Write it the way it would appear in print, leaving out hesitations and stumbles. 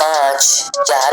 5۔ 4